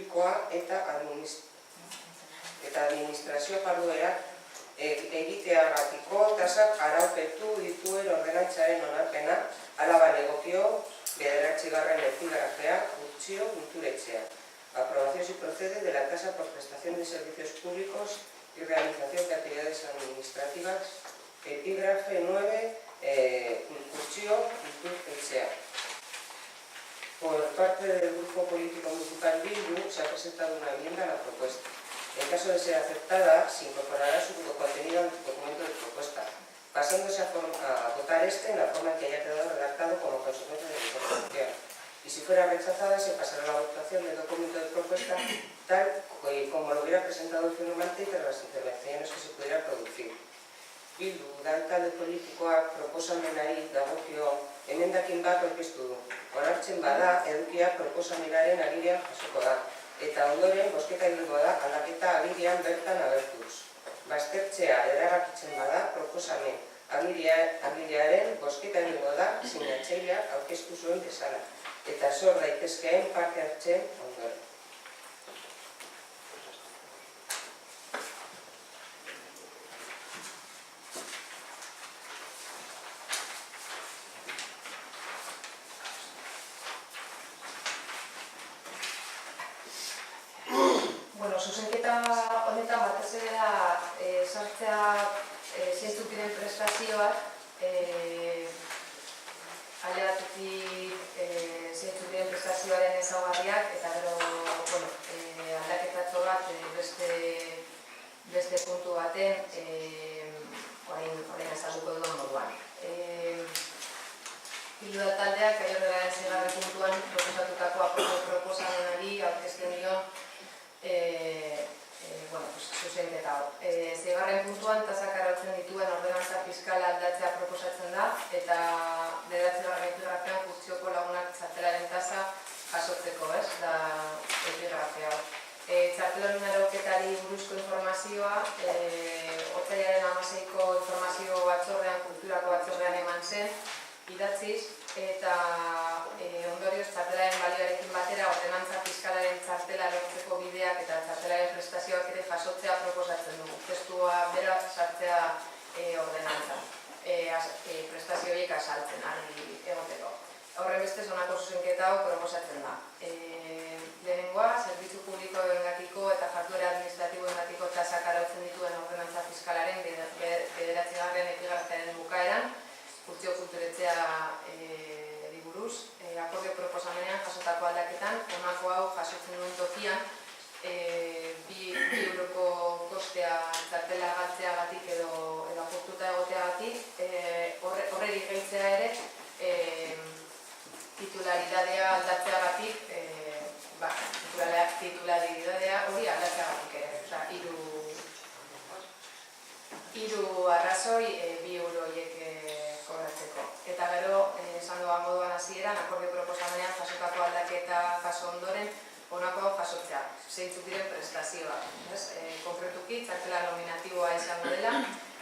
publikoa eta administrazio jarduerak egiteagatiko tasak araupetu dituen ordenantzaren onarpena, hala balegokio 9. epigrafea Urtsio Kulturetxea. Aprobación si procede de la tasa por prestación de servicios públicos y realización de actividades administrativas, epígrafe 9, Urtsio Kulturetxea. Por parte del Grupo Político Municipal Bildu se ha presentado una enmienda a la propuesta. En caso de ser aceptada, se incorporará su contenido al documento de propuesta, pasándose a votar en la forma en que haya quedado redactado como consecuencia de la incorporación. Y si fuera rechazada, se pasará a la votación del documento de propuesta tal como lo hubiera presentado el firmante y tras las intervenciones que se pudieran producir. Bildu, talde politikoak proposamenari dagokio emendakin bat aurkeztu du. Onartzen bada, edukia proposamenaren agirian jasoko da, eta ondoren bozketa egingo da aldaketa agirian bertan agertuz. Baztertzea erabakitzen bada, proposamen agiriaren bozketa egingo da sinatzaileak aurkeztu zuen bezala, eta sor daitezkeen parte hartzen ondoren. Zuzenketa honetan batez ere da sartzea zeintzuk diren prestazioak, alde batetik zeintzuk diren prestazioaren ezaugarriak eta gero aldaketatxo bat beste puntu baten orain azalduko duen moduan. Bildu taldeak aiorreraren 6. puntuan proposatutako proposamenari aurkezten dio zuzenketa hau. 6. puntuan tasak arautzen dituen ordenantza fiskala aldatzea proposatzen da eta 9. epigrafean Urtsioko lagunak txartelaren tasa jasotzeko, da epigrafea hau. Txartelaren arauketari buruzko informazioa otsailaren 16ko informazio batzordean, kulturako batzordean eman zen, idatziz, eta ondorioz txartelaren balioarekin batera ordenantza fiskalaren txartela lortzeko bideak eta txartelaren prestazioak ere jasotzea proposatzen dugu. Testua bera sartzea ordenantza, prestazio horiek azaltzen argi egoteko. Horren bestez honako zuzenketa hau proposatzen da. Lehenengoa, zerbitzu publikoengatiko eta jarduera administratiboengatiko tasak arautzen dituen ordenantza fiskalaren 9. epigrafearen bukaeran, Urtsio Kulturetxea buruz, akordio proposamenean jasotako aldaketan, honako hau jasotzen duen tokian, 2 euroko kostea txartela galtzeagatik edo apurtuta egoteagatik, horreri gehitzea ere titularidadea aldatzeagatik, titularidadea hori aldatzeagatik ere. Hiru arrazoi 2 euro horiek kobratzeko. Eta gero, esan doan moduan hasieran, akordio proposamenean jasotako aldaketa jaso ondoren, honako jasotzea, zeintzuk diren prestazioak. Konkretuki, txartela nominatiboa izango dela,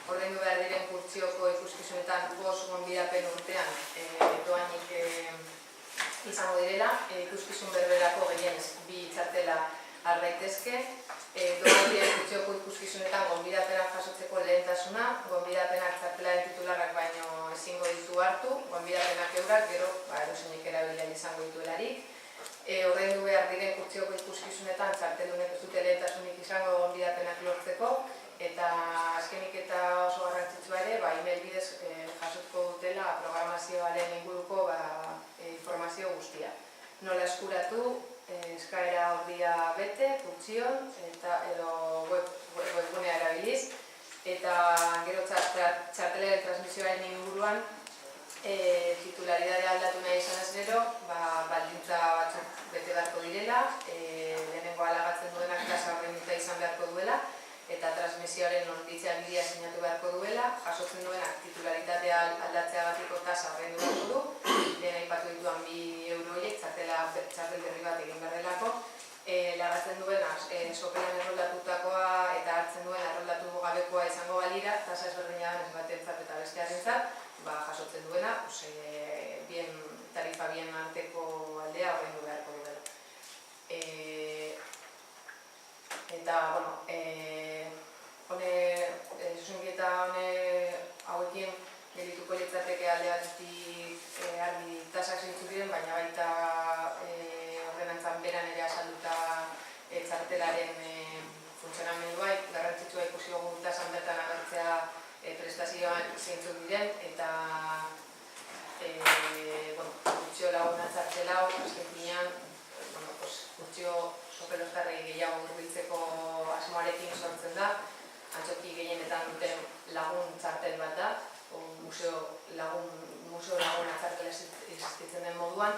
ordaindu behar diren Urtsioko ikuskizunetan 5 gonbidapen urtean doainik izango direla, ikuskizun berberako gehienez 2 txartela har daitezke, doainik Urtsioko ikuskizunetan gonbidapenak jasotzeko lehentasuna, gonbidapenak txartelaren titularrak baino ezingo ditu hartu, gonbidapenak eurak, gero eroseinek erabilean izango dituelarik. Ordaindu behar diren Urtsioko ikuskizunetan txartelunek ez dute lehentasunik izango gonbidapenak lortzeko, eta azkenik eta oso garrantzitsua ere, email bidez jasotko dutela programazioaren inguruko informazio guztia. Nola eskuratu, eskaera ordia bete, Urtsion, edo webgunea erabiliz, eta gero txartelaren transmisioaren inguruan titularidadea aldatu nahi izan ez gero, baldintza batzuk bete beharko direla, lehenengo alagatzen duenak tasa ordainduta izan beharko duela, eta transmisioaren notizia bidea sinatu beharko duela, jasotzen duenak titularitatea aldatzeagatiko tasa ordaindu beharko du, lehen aipatu dituan 2 euro horiek, txartel berri bat egin behar delako, lagatzen duena sopelan erroldatutakoa eta hartzen duen erroldatu gabekoa izango balira, tasa ezberdina ez batentzat eta bestearentzat, jasotzen duena, tarifa bien arteko aldea ordaindu beharko duela. Eta, zuzenketa hauekin gelituko litzateke alde batetik argi tasak zeintzuk diren, baina baita ordenantzan beran ere azalduta txartelaren funtzionamendua, garrantzitsua ikusi dugu tasan bertan agertzea prestazioan zeintzuk diren, eta kurtsio laguna txartela hau, azken finean, kurtsio sopelostarrei gehiago hurbiltzeko asmoarekin sortzen da, antzoki gehienetan duten lagun txartel bat da, museo laguna txartela existitzen den moduan,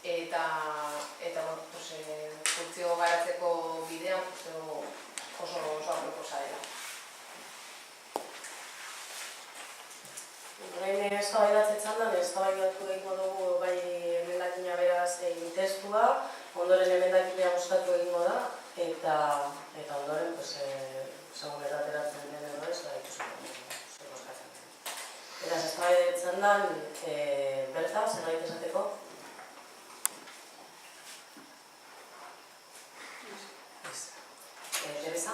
eta kurtsio garatzeko bidean oso aproposa dela. Orain eztabaidatzen txandan, eztabaidatu egingo dugu bai emendakina beraz testua, ondoren emendakina gustatu egingo da, eta ondoren, segun ateratzen den edo ez, ikusiko boskatzen den. Beraz, eztabaidatzen dan, Berta, zerbait esateko? Teresa?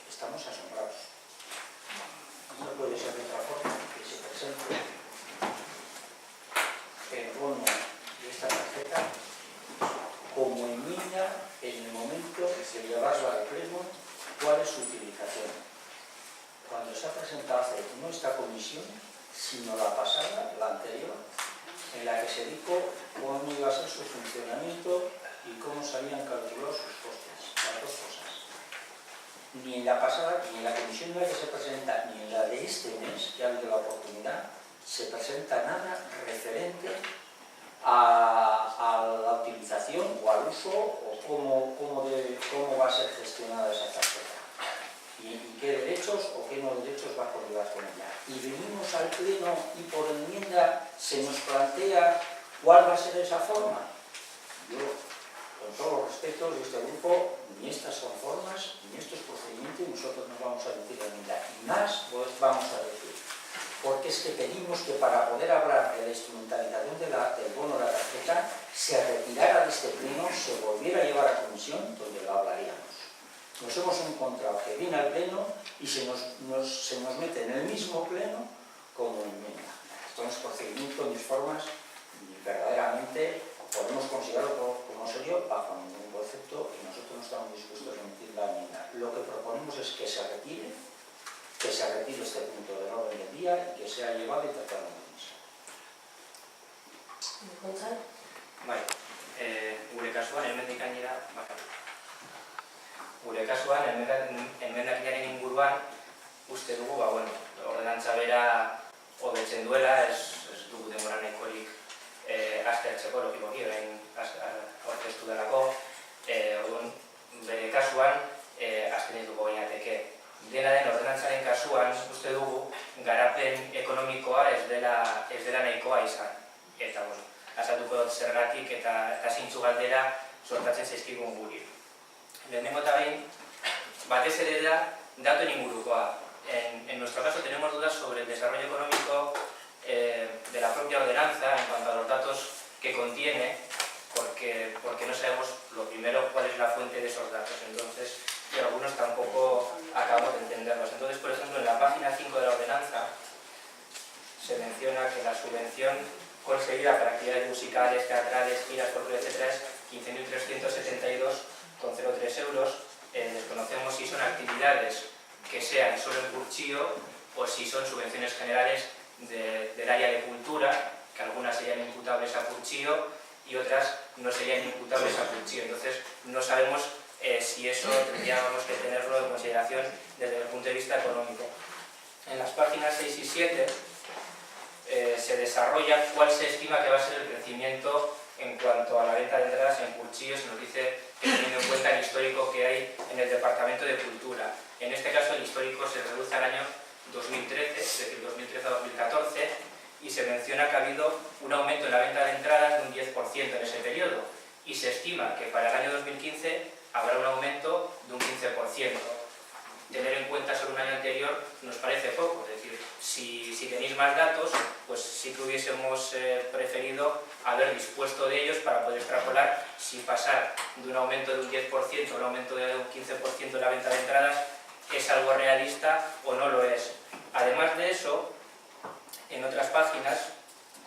Estamos asombrados. No puede ser de otra forma que se presente el bono de esta tarjeta como enmienda en el momento de llevarla al pleno, cuál es su utilización. Cuando se ha presentado hace no esta comisión, sino la pasada, la anterior, en la que se dijo cómo iba a ser su funcionamiento y cómo se habían calculado sus costes, las dos cosas. Ni en la pasada, ni en la comisión en la que se presenta, ni en la de este mes, que ha habido la oportunidad, se presenta nada referente a la utilización o al uso o cómo va a ser gestionada esa tarjeta. Y qué derechos o qué no derechos va a conllevar con ella. Y venimos al pleno y por enmienda se nos plantea cuál va a ser esa forma. Yo, con todos los respetos de este grupo, ni estas son formas, ni estos procedimientos, y nosotros nos vamos a decir la enmienda. Y más pues vamos a decir. Porque es que pedimos que para poder hablar de la instrumentalización del bono de la tarjeta se retirara de este pleno, se volviera a llevar a comisión donde lo hablaríamos. Nos hemos encontrado que viene al pleno y se nos mete en el mismo pleno como enmienda. Esto no es procedimiento ni formas, ni verdaderamente podemos considerarlo como serio bajo ningún concepto y nosotros no estamos dispuestos a emitir la enmienda. Lo que proponemos es que se retire este punto del orden del día y que sea llevado y tratado en la mesa. Bai, gure kasuan, hemendik gainera, gure kasuan, emendakinaren inguruan, uste dugu, ordenantza bera hobetzen duela, ez dugu denbora nahikorik aztertzeko, logikoki, orain aurkeztu delako, bere kasuan, aztenituko gainateke. Dena den ordenantzaren kasuan, uste dugu, garapen ekonomikoa ez dela nahikoa izan. Eta, azalduko dut zergatik eta zintzu galdera sortatzen zaizkigun guri. Lehenengo eta behin, batez ere da datuen ingurukoa. En nuestro caso tenemos dudas sobre el desarrollo económico de la propia ordenanza en cuanto a los datos que contiene, porque no sabemos lo primero cuál es la fuente de esos datos. Entonces, y algunos tampoco acabamos de entenderlos. Entonces, por ejemplo, en la página 5 de la ordenanza se menciona que la subvención conseguida para actividades musicales, teatrales, giras, folclore, etc. es 15.372,03 euros. Desconocemos si son actividades que sean solo en Curchío o si son subvenciones generales del área de cultura, que algunas serían imputables a Curchío y otras no serían imputables a Curchío. Entonces, no sabemos si eso tendríamos que tenerlo en consideración desde el punto de vista económico. En las páginas 6 y 7 se desarrolla cuál se estima que va a ser el crecimiento en cuanto a la venta de entradas en Curchío. Se nos dice que teniendo en cuenta el histórico que hay en el Departamento de Cultura. En este caso el histórico se reduce al año 2013, es decir, 2013 a 2014, y se menciona que ha habido un aumento en la venta de entradas de un 10% en ese periodo. y se estima que para el año 2015 habrá un aumento de un 15%. Tener en cuenta solo un año anterior nos parece poco, es decir, si tenéis más datos, pues sí que hubiésemos preferido haber dispuesto de ellos para poder extrapolar si pasar de un aumento de un 10% a un aumento de un 15% de la venta de entradas es algo realista o no lo es. Además de eso, en otras páginas,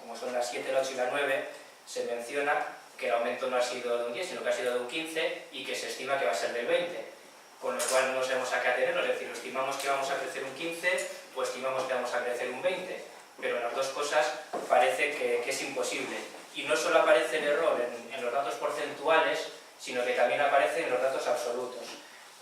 como son las 7, la 8 y la 9, se menciona que el aumento no ha sido de un 10, sino que ha sido de un 15 y que se estima que va a ser del 20. Con lo cual no sabemos a qué atenernos, es decir, estimamos que vamos a crecer un 15 o estimamos que vamos a crecer un 20, pero en las dos cosas parece que es imposible. Y no solo aparece el error en los datos porcentuales, sino que también aparece en los datos absolutos.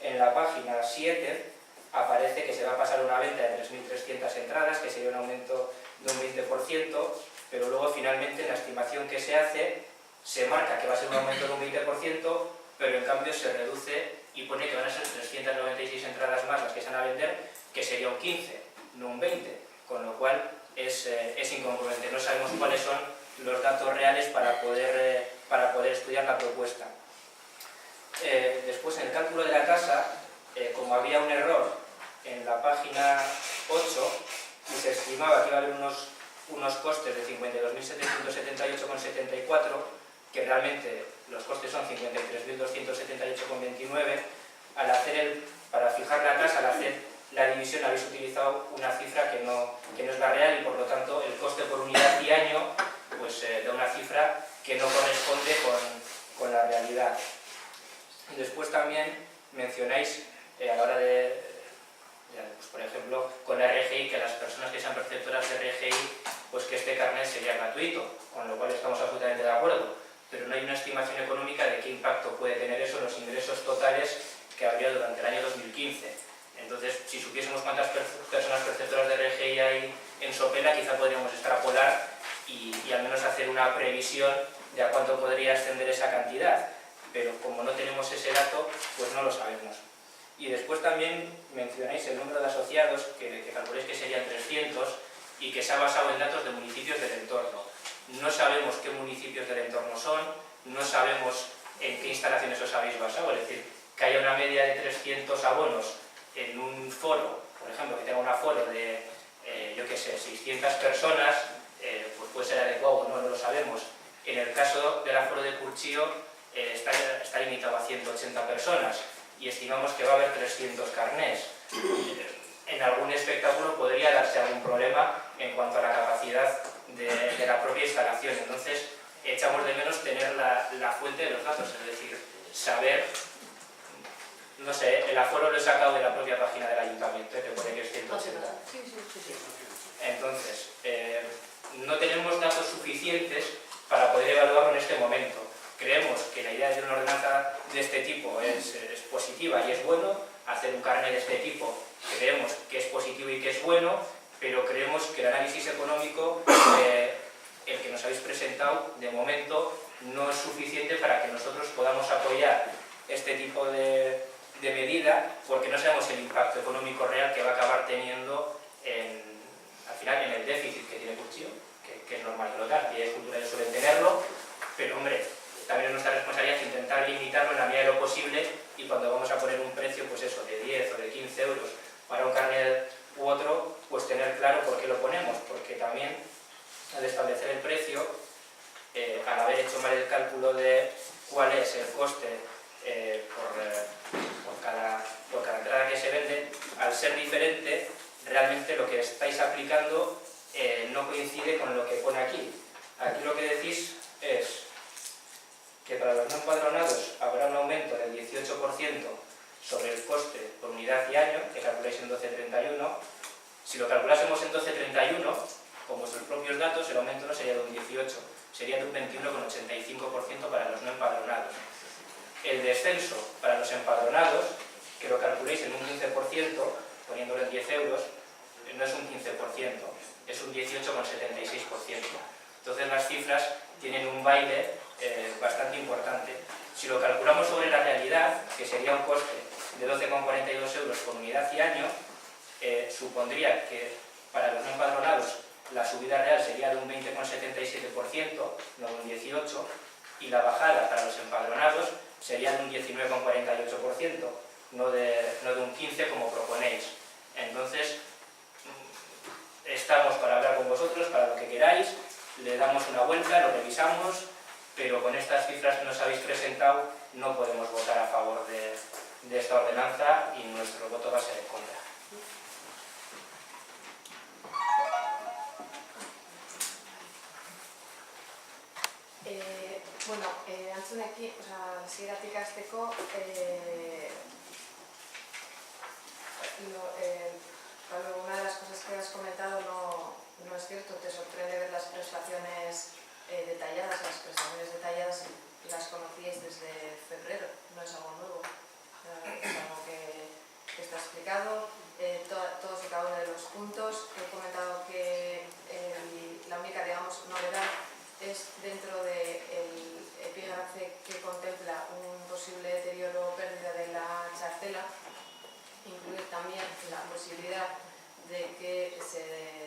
En la página 7 aparece que se va a pasar una venta de 3.300 entradas, que sería un aumento de un 20%, pero luego finalmente en la estimación que se hace se marca que va a ser un aumento de un 20%, pero en cambio se reduce y pone que van a ser 396 entradas más las que se van a vender, que sería un 15, no un 20, con lo cual es incongruente. No sabemos cuáles son los datos reales para poder estudiar la propuesta. Después, en el cálculo de la tasa, como había un error en la página 8 y se estimaba que iba a haber unos costes de 52.778,74, que realmente los costes son 53.278,29, para fijar la tasa, al hacer la división habéis utilizado una cifra que no es la real y por lo tanto el coste por unidad y año pues da una cifra que no corresponde con la realidad. Y después también mencionáis a la hora de, pues por ejemplo, con la RGI, que las personas que sean perceptoras de RGI, pues que este carnet sería gratuito, con lo cual estamos absolutamente de acuerdo, pero no hay una estimación económica de qué impacto puede tener eso en los ingresos totales que habría durante el año 2015. Entonces, si supiésemos cuántas personas perceptoras de RGI hay en Sopela, quizá podríamos extrapolar y al menos hacer una previsión de a cuánto podría ascender esa cantidad, pero como no tenemos ese dato, pues no lo sabemos. Y después también mencionáis el número de asociados, que calculáis que serían 300 y que se ha basado en datos de municipios del entorno. No sabemos qué municipios del entorno son, no sabemos en qué instalaciones os habéis basado, es decir, que haya una media de 300 abonos en un foro, por ejemplo, que tenga un aforo de, yo qué sé, 600 personas, pues puede ser adecuado, no lo sabemos. En el caso del aforo de Curchío, está limitado a 180 personas y estimamos que va a haber 300 carnés. En algún espectáculo podría darse algún problema en cuanto a la capacidad de la propia instalación. Entonces, echamos de menos tener la fuente de los datos, es decir, saber, no sé, el aforo lo he sacado de la propia página del ayuntamiento, que pone que es 180. Entonces, no tenemos datos suficientes para poder evaluarlo en este momento. Creemos que la idea de una ordenanza de este tipo es positiva y es bueno, hacer un carnet de este tipo creemos que es positivo y que es bueno, pero creemos que el análisis económico, el que nos habéis presentado, de momento no es suficiente para que nosotros podamos apoyar este tipo de medida, porque no sabemos el impacto económico real que va a acabar teniendo al final en el déficit que tiene Curchío, que es normal que lo tenga, y es culturales suelen tenerlo, pero hombre, también es nuestra responsabilidad intentar limitarlo en la medida de lo posible, y cuando vamos a poner un precio, pues eso, de 10 o de 15 euros para un carnet u otro, pues tener claro por qué lo ponemos, porque también al establecer el precio, al haber hecho mal el cálculo de cuál es el coste por cada entrada que se vende, al ser diferente, realmente lo que estáis aplicando no coincide con lo que pone aquí. Aquí lo que decís es que para los no empadronados habrá un aumento del 18% sobre el coste por unidad y año, que calculáis en 12,31. Si lo calculásemos en 12,31, con vuestros propios datos, el aumento no sería de un 18, sería de un 21,85% para los no empadronados. El descenso para los empadronados, que lo calculéis en un 15%, poniéndolo en 10 euros, no es un 15%, es un 18,76%. Entonces las cifras tienen un baile bastante importante. Si lo calculamos sobre la realidad, que sería un coste de 12,42 euros por unidad y año, supondría que para los no empadronados la subida real sería de un 20,77%, no de un 18%, y la bajada para los empadronados sería de un 19,48%, no de un 15% como proponéis. Entonces, estamos para hablar con vosotros, para lo que queráis, le damos una vuelta, lo revisamos, pero con estas cifras que nos habéis presentado no podemos votar a favor de esta ordenanza y nuestro voto va a ser en contra. Bueno, antzunekin, hasieratik hasteko, una de las cosas que has comentado no es cierto, te sorprende ver las prestaciones detalladas, las prestaciones detalladas las conocíais desde febrero, no es algo nuevo, es algo que está explicado, todos y cada uno de los puntos. He comentado que la única, digamos, novedad es dentro del epígrafe que contempla un posible deterioro o pérdida de la chartela, incluir también la posibilidad de que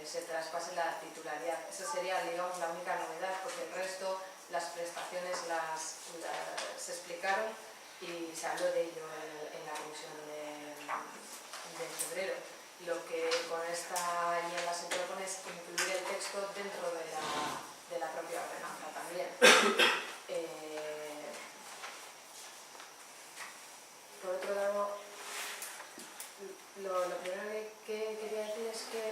se traspase la titularidad. Esa sería, digamos, la única novedad, porque el resto, las prestaciones se explicaron y se habló de ello en la comisión de febrero. Lo que con esta enmienda se propone es incluir el texto dentro de la propia ordenanza también. Por otro lado, lo primero que quería decir es que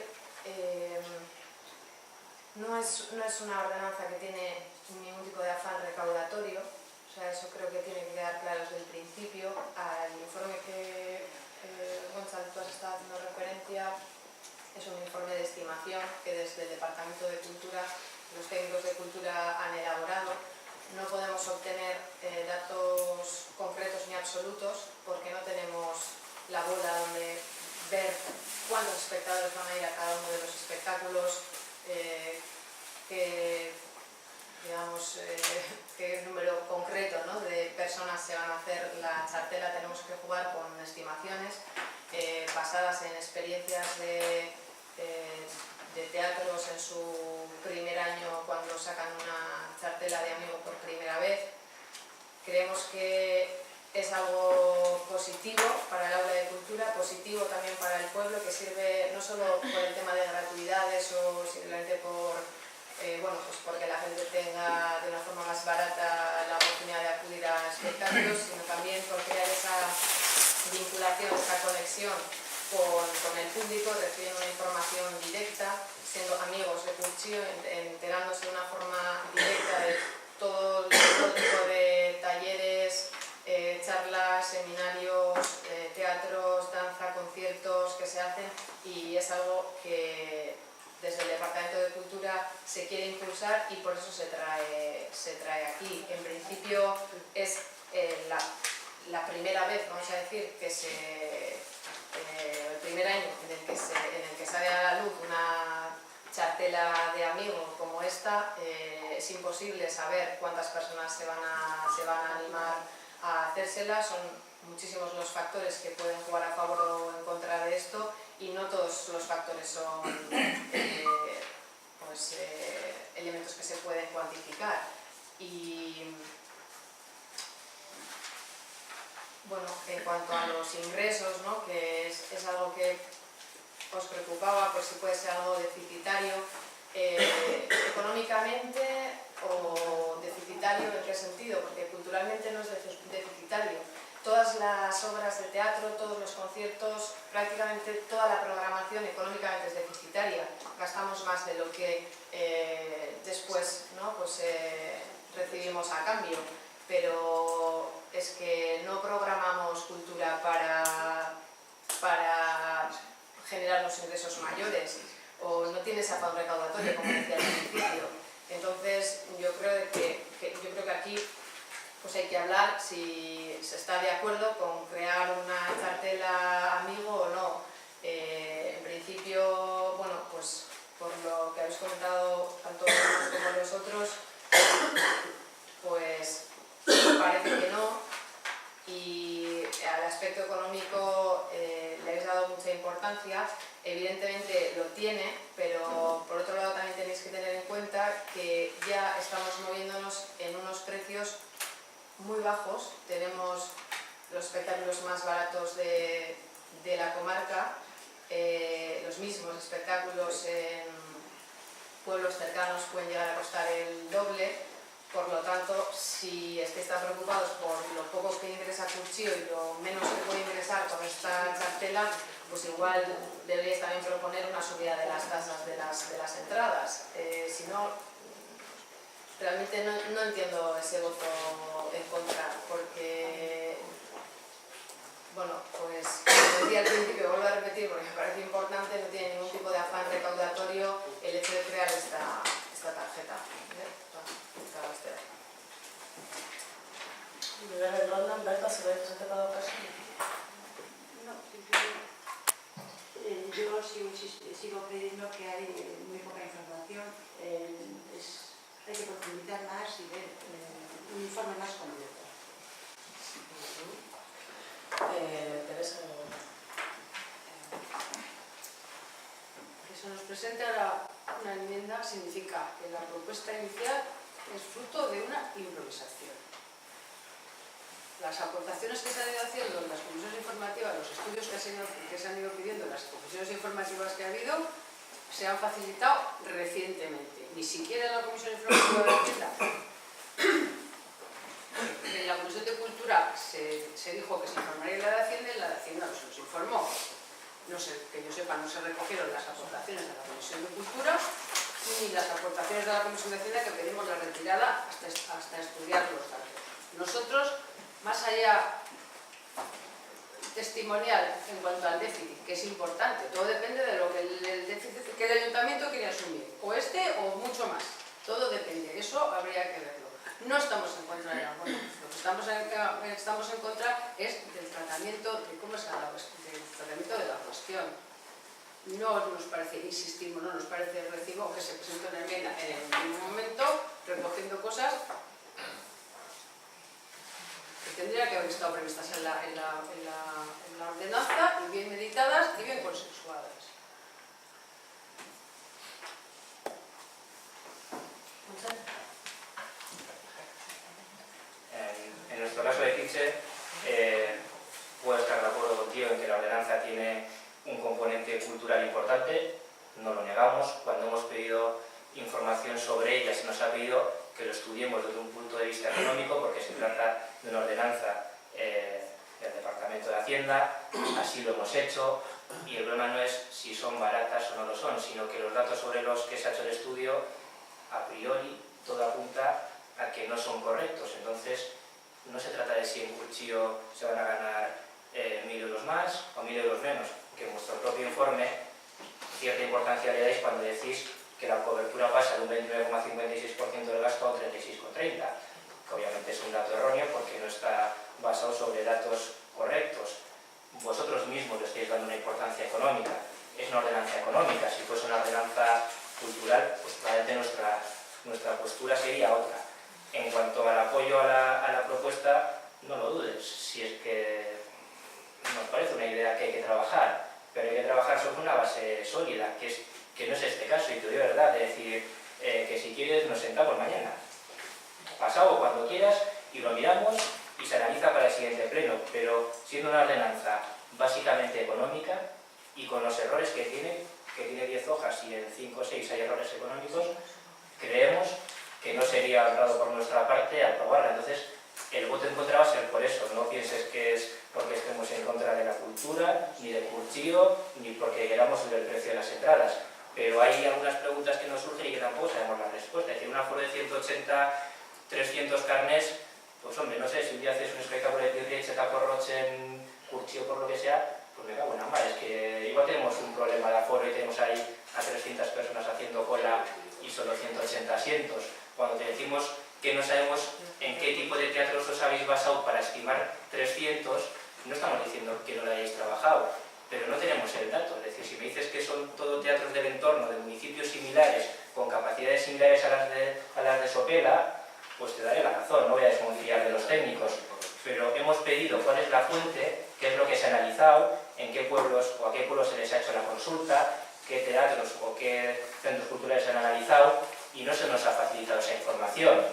no es una ordenanza que tiene ningún tipo de afán recaudatorio, o sea, eso creo que tiene que quedar claro desde el principio. Al informe que Gonzalo, tú has estado haciendo referencia, es un informe de estimación que desde el Departamento de Cultura, los técnicos de cultura han elaborado. No podemos obtener datos concretos ni absolutos porque no tenemos la bola donde ver cuántos espectadores van a ir a cada uno de los espectáculos, qué número concreto, ¿no?, de personas se van a hacer la chartela. Tenemos que jugar con estimaciones basadas en experiencias de teatros en su primer año cuando sacan una chartela de amigo por primera vez. Creemos que es algo positivo para el aula de cultura, positivo también para el pueblo, que sirve no solo por el tema de gratuidades o simplemente porque la gente tenga de una forma más barata la oportunidad de acudir a espectáculos, sino también por crear esa vinculación, esa conexión con el público, recibiendo una información directa, siendo amigos de Curchio, enterándose de una forma directa de todo tipo de talleres, charlas, seminarios, teatros, danza, conciertos que se hacen, y es algo que desde el Departamento de Cultura se quiere impulsar y por eso se trae aquí. En principio es la primera vez, vamos a decir, que el primer año en el que sale a la luz una chartela de amigo como esta. Es imposible saber cuántas personas se van a animar a hacérsela. Son muchísimos los factores que pueden jugar a favor o en contra de esto, y no todos los factores son elementos que se pueden cuantificar. Y bueno, en cuanto a los ingresos, ¿no?, que es algo que os preocupaba, pues si puede ser algo deficitario económicamente, o deficitario en qué sentido, porque culturalmente no es deficitario. Todas las obras de teatro, todos los conciertos, prácticamente toda la programación económicamente es deficitaria. Gastamos más de lo que después, ¿no?, recibimos a cambio. Pero es que no programamos cultura para generar los ingresos mayores, o no tiene ese afán recaudatorio, como decía al principio. Entonces, yo creo que aquí pues hay que hablar si se está de acuerdo con crear una chartela amigo o no. En principio, bueno, pues por lo que habéis comentado tanto unos como los otros, pues parece que no. Y al aspecto económico le habéis dado dado mucha importancia. Evidentemente lo tiene, pero por otro lado también tenéis que tener en cuenta que ya estamos moviéndonos en unos precios muy bajos. Tenemos los espectáculos más baratos de la comarca, los mismos espectáculos en pueblos cercanos pueden llegar a costar el doble. Por lo tanto, si estáis tan preocupados por lo poco que ingresa Curchío y lo menos que puede ingresar con esta cartela, pues igual deberíais también proponer una subida de las tasas de las entradas. Si no, realmente no entiendo ese voto en contra, porque, bueno, pues como decía al principio, vuelvo a repetir porque me parece importante, no tiene ningún tipo de afán recaudatorio el hecho de crear esta tarjeta. Bigarren rondan, Berta, zerbait esateko daukazu? No, yo sigo pidiendo que hay muy poca información, hay que profundizar más y ver un informe más completo. Teresa, Que se nos presente ahora una enmienda significa que la propuesta inicial es fruto de una improvisación. Las aportaciones que se han ido haciendo en las comisiones informativas, los estudios que se han ido pidiendo en las comisiones informativas que ha habido, se han facilitado recientemente. Ni siquiera en la comisión informativa de Hacienda. En la comisión de Cultura se dijo que se informaría en la de Hacienda y en la de Hacienda no se nos informó. No sé, que yo sepa, no se recogieron las aportaciones de la comisión de Cultura ni las aportaciones de la comisión de Hacienda, que pedimos la retirada hasta estudiar los datos. Nosotros, más allá testimonial en cuanto al déficit, que es importante, todo depende de lo que el déficit que el ayuntamiento quiere asumir, o o mucho más, todo depende, eso habría que verlo. No estamos en contra del abono, lo que estamos en contra es del tratamiento, del tratamiento de la cuestión. No nos parece, insistimos, no nos parece recibo que se presente una enmienda en el último momento, recogiendo cosas que tendrían que haber estado previstas en la ordenanza, y bien meditadas y bien consensuadas. En nuestro caso de Kitche, puedo estar de acuerdo contigo en que la ordenanza tiene un componente cultural importante, no lo negamos. Cuando hemos pedido información sobre ella, se nos ha pedido que lo estudiemos desde un punto de vista económico, porque se trata de una ordenanza del Departamento de Hacienda, así lo hemos hecho, y el problema no es si son baratas o no lo son, sino que los datos sobre los que se ha hecho el estudio, a priori, todo apunta a que no son correctos. Entonces, no se trata de si en Curchío se van a ganar 1.000 euros más o 1.000 euros menos, que en vuestro propio informe cierta importancia le dais cuando decís que la cobertura pasa de un 29,56% del gasto a un 36,30%, que obviamente es un dato erróneo porque no está basado sobre datos correctos. Vosotros mismos le estáis dando una importancia económica, es una ordenanza económica. Si fuese una ordenanza cultural, pues probablemente nuestra postura sería otra. En cuanto al apoyo a la propuesta, no lo dudes, si es que nos parece una idea que hay que trabajar, pero hay que trabajar sobre una base sólida, que no es este caso, y te digo de verdad, es decir, que si quieres nos sentamos mañana, pasado, cuando quieras, y lo miramos y se analiza para el siguiente pleno, pero siendo una ordenanza básicamente económica y con los errores que tiene 10 hojas y en 5 o 6 hay errores económicos, creemos que no sería honrado por nuestra parte aprobarla. Entonces, el voto en contra va a ser por eso. No pienses que es porque estemos en contra de la cultura, ni del Curchío, ni porque queramos subir el precio de las entradas. Pero hay algunas preguntas que nos surgen y que tampoco sabemos la respuesta. Es decir, un aforo de 180, 300 carnés, pues hombre, no sé, si un día haces un espectáculo de Pirri y Chacaporroche en Curchío por lo que sea, pues me cago en la mar. Es que igual tenemos un problema de aforo y tenemos ahí a 300 personas haciendo cola y solo 180 asientos. Cuando te decimos que no sabemos en qué tipo de teatros os habéis basado para estimar 300, no estamos diciendo que no lo hayáis trabajado, pero no tenemos el dato. Es decir, si me dices que son todo teatros del entorno, de municipios similares, con capacidades similares a las de Sopela, pues te daré la razón, no voy a desconfiar de los técnicos. pero hemos pedido cuál es la fuente, qué es lo que se ha analizado, en qué pueblos o a qué pueblos se les ha hecho la consulta, qué teatros o qué centros culturales se han analizado, y no se nos ha facilitado esa información.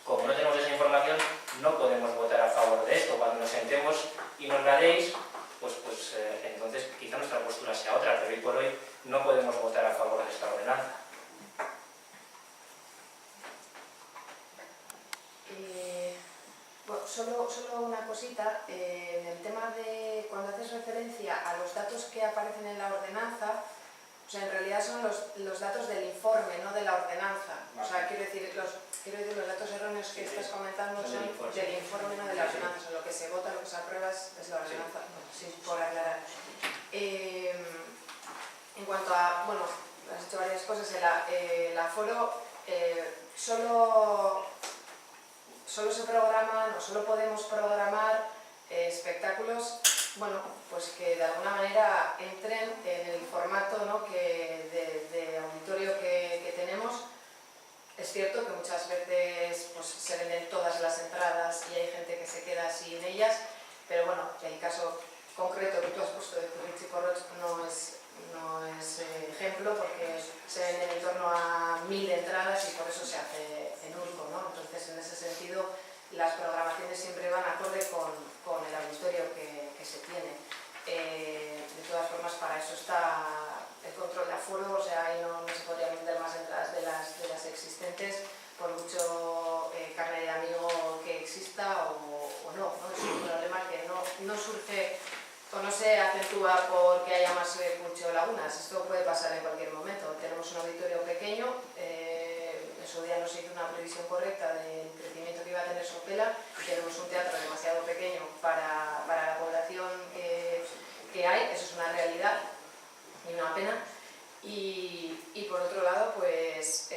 Como no tenemos esa información, no podemos votar a favor de esto. Cuando nos sentemos y nos la deis, pues entonces quizá nuestra postura sea otra, pero hoy por hoy no podemos votar a favor de esta ordenanza. Bueno, solo una cosita, en el tema de cuando haces referencia a los datos que aparecen en la ordenanza, o sea, en realidad son los datos del informe, no de la ordenanza. O sea, quiero decir, los datos erróneos que estás comentando son del informe, no de la ordenanza. Lo que se vota, lo que se aprueba es la ordenanza, sí, por aclarar. En cuanto a, bueno, has hecho varias cosas, el aforo solo se programan o solo podemos programar espectáculos, bueno, pues que de alguna manera entren en el formato, ¿no?, de auditorio que tenemos. Es cierto que muchas veces pues, se venden todas las entradas y hay gente que se queda sin ellas, pero bueno, el caso concreto que tú has puesto de Currichi Corroch no es ejemplo, porque se venden en torno a 1000 entradas y por eso se hace en único, ¿no? Entonces, en ese sentido, las programaciones siempre van acorde con el auditorio que se tiene. De todas formas, para eso está el control de aforo, o sea, ahí no se podrían vender más entradas de las existentes, por mucho carne de amigo que exista o no. Es un problema que no surge o no se acentúa porque haya más Curchi o lagunas. Esto puede pasar en cualquier momento. Tenemos un auditorio pequeño, en su día no se hizo una previsión correcta del crecimiento que iba a tener Sopela, y tenemos un teatro demasiado pequeño para la población que hay. Eso es una realidad y una pena. Y por otro lado, pues,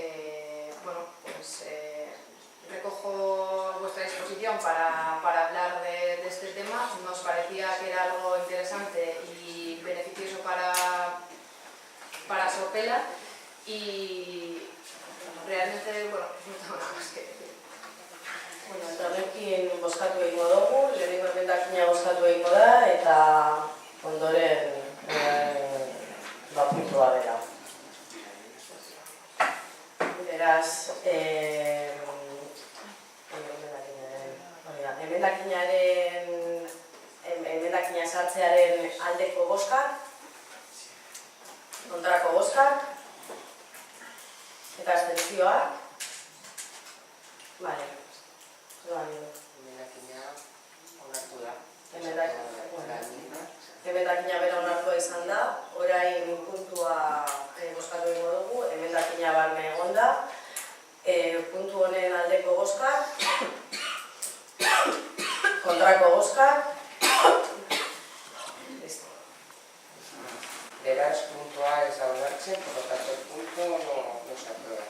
recojo vuestra disposición para hablar de este tema. Nos parecía que era algo interesante y beneficioso para Sopela, y realmente, bueno, no tengo nada más que decir. Bueno, eta horrekin bozkatu egingo dugu, lehenengo emendakina bozkatu egingo da, eta ondoren puntua bera. Beraz, emendakina sartzearen aldeko bozkak, kontrako bozkak, eta abstentzioak. Vale. Emendakina onartu da. Emendakina bera onartua izan da, orain puntua bozkatu egingo dugu, emendakina barne egon da, puntu honen aldeko bozkak, kontrako bozkak, listo. Beraz, puntua ez da onartzen, por lo tanto, el punto no se aprueba.